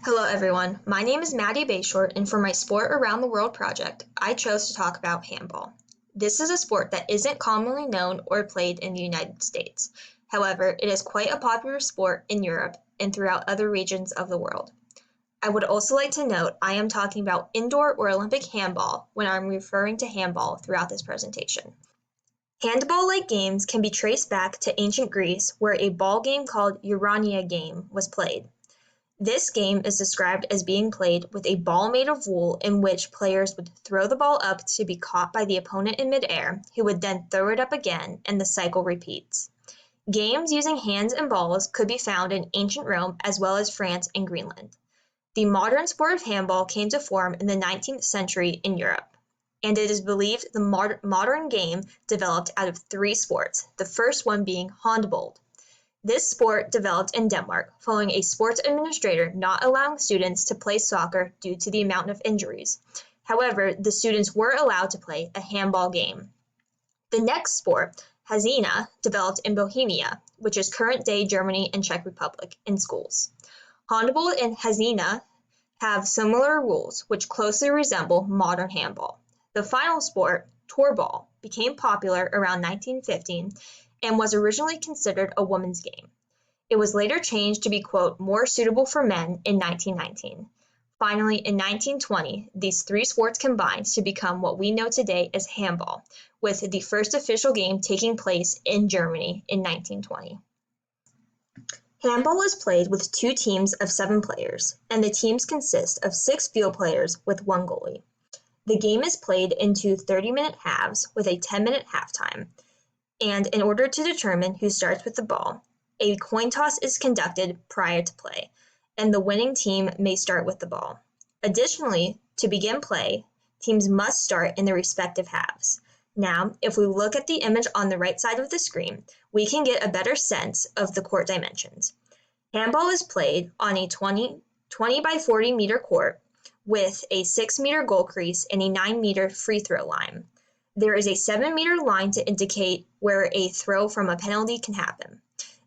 Hello everyone, my name is Maddie Bayshort and for my Sport Around the World project, I chose to talk about handball. This is a sport that isn't commonly known or played in the United States. However, it is quite a popular sport in Europe and throughout other regions of the world. I would also like to note I am talking about indoor or Olympic handball when I'm referring to handball throughout this presentation. Handball-like games can be traced back to ancient Greece where a ball game called Urania game was played. This game is described as being played with a ball made of wool in which players would throw the ball up to be caught by the opponent in midair, who would then throw it up again, and the cycle repeats. Games using hands and balls could be found in ancient Rome as well as France and Greenland. The modern sport of handball came to form in the 19th century in Europe, and it is believed the modern game developed out of three sports, the first one being handball. This sport developed in Denmark following a sports administrator not allowing students to play soccer due to the amount of injuries. However, the students were allowed to play a handball game. The next sport, Hazina, developed in Bohemia, which is current-day Germany and Czech Republic, in schools. Handball and Hazina have similar rules, which closely resemble modern handball. The final sport, Torball, became popular around 1915 and was originally considered a women's game. It was later changed to be, quote, more suitable for men in 1919. Finally, in 1920, these three sports combined to become what we know today as handball, with the first official game taking place in Germany in 1920. Handball is played with two teams of 7 players, and the teams consist of 6 field players with 1 goalie. The game is played into 30-minute halves with a 10-minute halftime. And in order to determine who starts with the ball, a coin toss is conducted prior to play, and the winning team may start with the ball. Additionally, to begin play, teams must start in their respective halves. Now, if we look at the image on the right side of the screen, we can get a better sense of the court dimensions. Handball is played on a 20 by 40 meter court with a 6-meter goal crease and a 9-meter free throw line. There is a 7-meter line to indicate where a throw from a penalty can happen.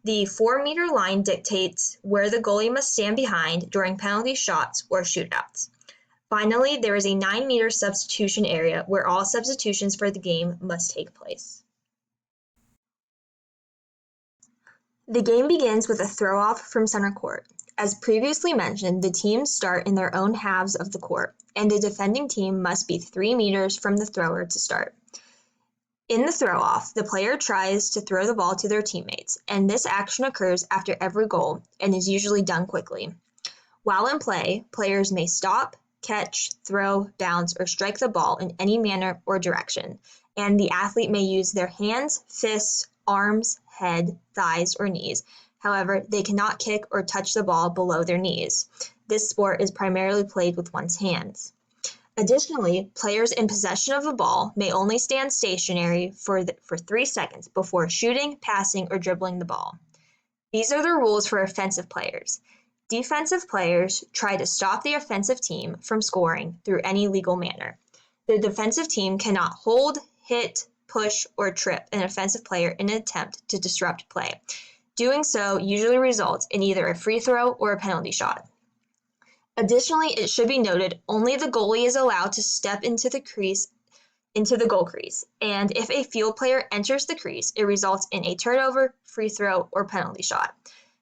The 4-meter line dictates where the goalie must stand behind during penalty shots or shootouts. Finally, there is a 9-meter substitution area where all substitutions for the game must take place. The game begins with a throw-off from center court. As previously mentioned, the teams start in their own halves of the court, and the defending team must be 3 meters from the thrower to start. In the throw-off, the player tries to throw the ball to their teammates, and this action occurs after every goal and is usually done quickly. While in play, players may stop, catch, throw, bounce, or strike the ball in any manner or direction, and the athlete may use their hands, fists, arms, head, thighs, or knees. However, they cannot kick or touch the ball below their knees. This sport is primarily played with one's hands. Additionally, players in possession of the ball may only stand stationary for 3 seconds before shooting, passing, or dribbling the ball. These are the rules for offensive players. Defensive players try to stop the offensive team from scoring through any legal manner. The defensive team cannot hold, hit, push, or trip an offensive player in an attempt to disrupt play. Doing so usually results in either a free throw or a penalty shot. Additionally, it should be noted only the goalie is allowed to step into the goal crease, and if a field player enters the crease, it results in a turnover, free throw, or penalty shot.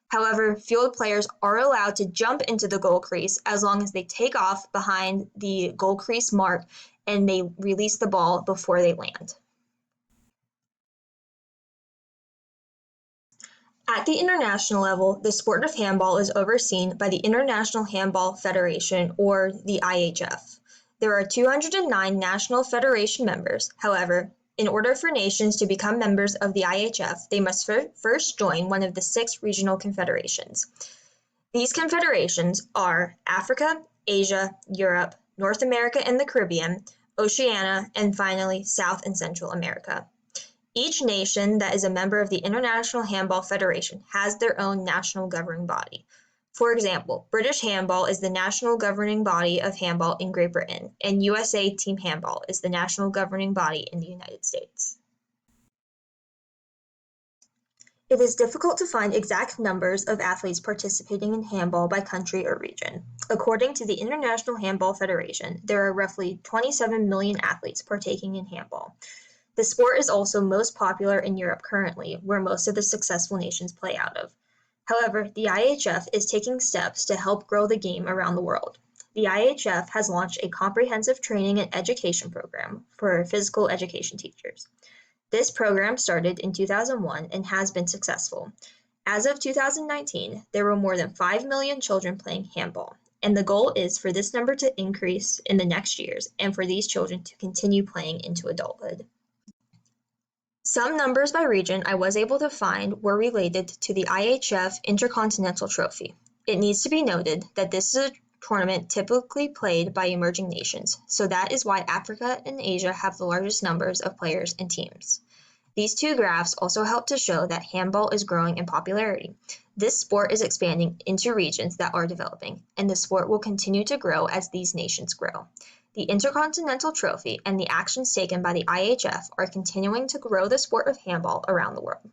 However, field players are allowed to jump into the goal crease as long as they take off behind the goal crease mark and they release the ball before they land. At the international level, the sport of handball is overseen by the International Handball Federation, or the IHF. There are 209 national federation members. However, in order for nations to become members of the IHF, they must first join one of the 6 regional confederations. These confederations are Africa, Asia, Europe, North America and the Caribbean, Oceania, and finally South and Central America. Each nation that is a member of the International Handball Federation has their own national governing body. For example, British Handball is the national governing body of handball in Great Britain, and USA Team Handball is the national governing body in the United States. It is difficult to find exact numbers of athletes participating in handball by country or region. According to the International Handball Federation, there are roughly 27 million athletes partaking in handball. The sport is also most popular in Europe currently, where most of the successful nations play out of. However, the IHF is taking steps to help grow the game around the world. The IHF has launched a comprehensive training and education program for physical education teachers. This program started in 2001 and has been successful. As of 2019, there were more than 5 million children playing handball, and the goal is for this number to increase in the next years and for these children to continue playing into adulthood. Some numbers by region I was able to find were related to the IHF Intercontinental Trophy. It needs to be noted that this is a tournament typically played by emerging nations, so that is why Africa and Asia have the largest numbers of players and teams. These two graphs also help to show that handball is growing in popularity. This sport is expanding into regions that are developing, and the sport will continue to grow as these nations grow. The Intercontinental Trophy and the actions taken by the IHF are continuing to grow the sport of handball around the world.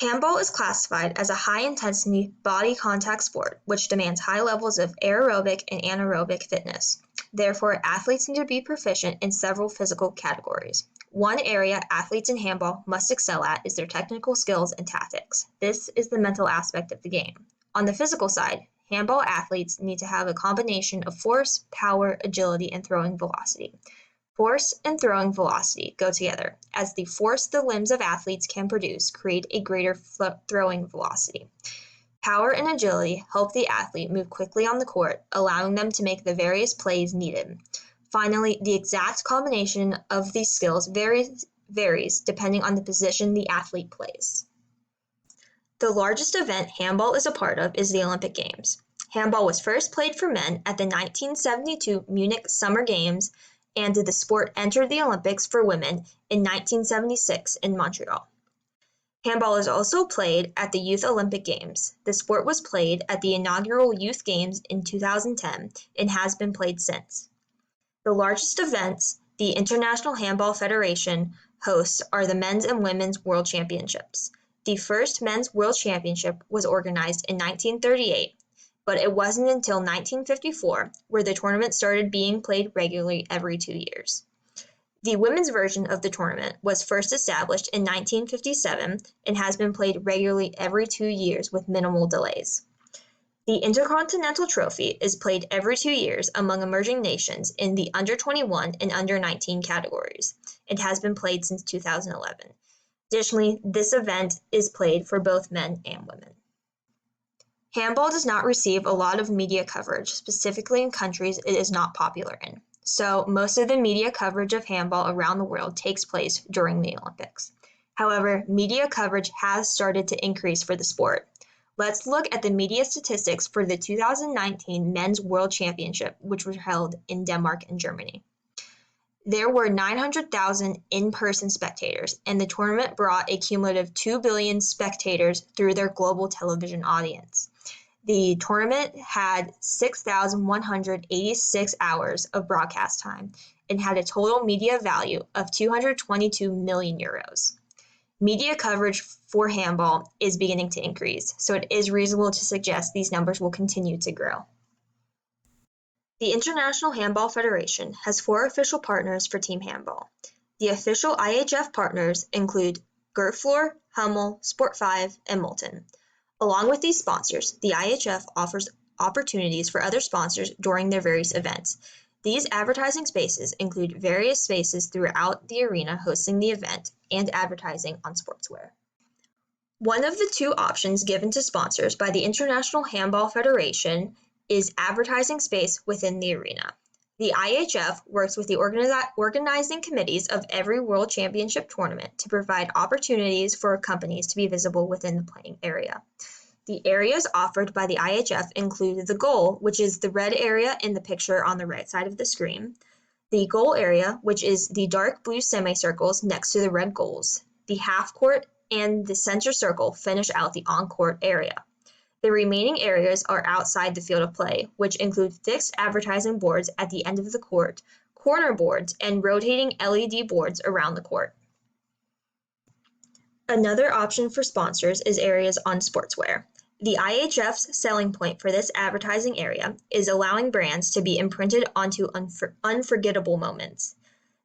Handball is classified as a high-intensity body contact sport, which demands high levels of aerobic and anaerobic fitness. Therefore, athletes need to be proficient in several physical categories. One area athletes in handball must excel at is their technical skills and tactics. This is the mental aspect of the game. On the physical side, handball athletes need to have a combination of force, power, agility, and throwing velocity. Force and throwing velocity go together, as the force the limbs of athletes can produce create a greater throwing velocity. Power and agility help the athlete move quickly on the court, allowing them to make the various plays needed. Finally, the exact combination of these skills varies depending on the position the athlete plays. The largest event handball is a part of is the Olympic Games. Handball was first played for men at the 1972 Munich Summer Games, and the sport entered the Olympics for women in 1976 in Montreal. Handball is also played at the Youth Olympic Games. The sport was played at the inaugural Youth Games in 2010 and has been played since. The largest events the International Handball Federation hosts are the Men's and Women's World Championships. The first Men's World Championship was organized in 1938, but it wasn't until 1954 where the tournament started being played regularly every 2 years. The women's version of the tournament was first established in 1957 and has been played regularly every 2 years with minimal delays. The Intercontinental Trophy is played every 2 years among emerging nations in the under-21 and under-19 categories and has been played since 2011. Additionally, this event is played for both men and women. Handball does not receive a lot of media coverage, specifically in countries it is not popular in. So most of the media coverage of handball around the world takes place during the Olympics. However, media coverage has started to increase for the sport. Let's look at the media statistics for the 2019 Men's World Championship, which was held in Denmark and Germany. There were 900,000 in-person spectators, and the tournament brought a cumulative 2 billion spectators through their global television audience. The tournament had 6,186 hours of broadcast time and had a total media value of 222 million euros. Media coverage for handball is beginning to increase, so it is reasonable to suggest these numbers will continue to grow. The International Handball Federation has 4 official partners for team handball. The official IHF partners include Gertflor, Hummel, Sport5, and Molten. Along with these sponsors, the IHF offers opportunities for other sponsors during their various events. These advertising spaces include various spaces throughout the arena hosting the event and advertising on sportswear. One of the 2 options given to sponsors by the International Handball Federation is advertising space within the arena. The IHF works with the organizing committees of every World Championship tournament to provide opportunities for companies to be visible within the playing area. The areas offered by the IHF include the goal, which is the red area in the picture on the right side of the screen, the goal area, which is the dark blue semicircles next to the red goals, the half court, and the center circle finish out the on-court area. The remaining areas are outside the field of play, which include fixed advertising boards at the end of the court, corner boards, and rotating LED boards around the court. Another option for sponsors is areas on sportswear. The IHF's selling point for this advertising area is allowing brands to be imprinted onto unforgettable moments.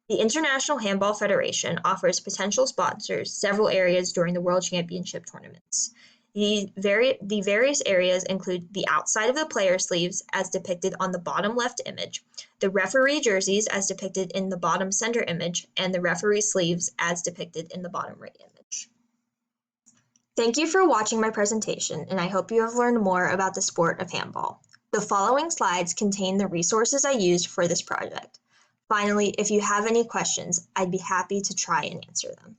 The International Handball Federation offers potential sponsors several areas during the World Championship tournaments. The various areas include the outside of the player sleeves, as depicted on the bottom left image, the referee jerseys, as depicted in the bottom center image, and the referee sleeves, as depicted in the bottom right image. Thank you for watching my presentation, and I hope you have learned more about the sport of handball. The following slides contain the resources I used for this project. Finally, if you have any questions, I'd be happy to try and answer them.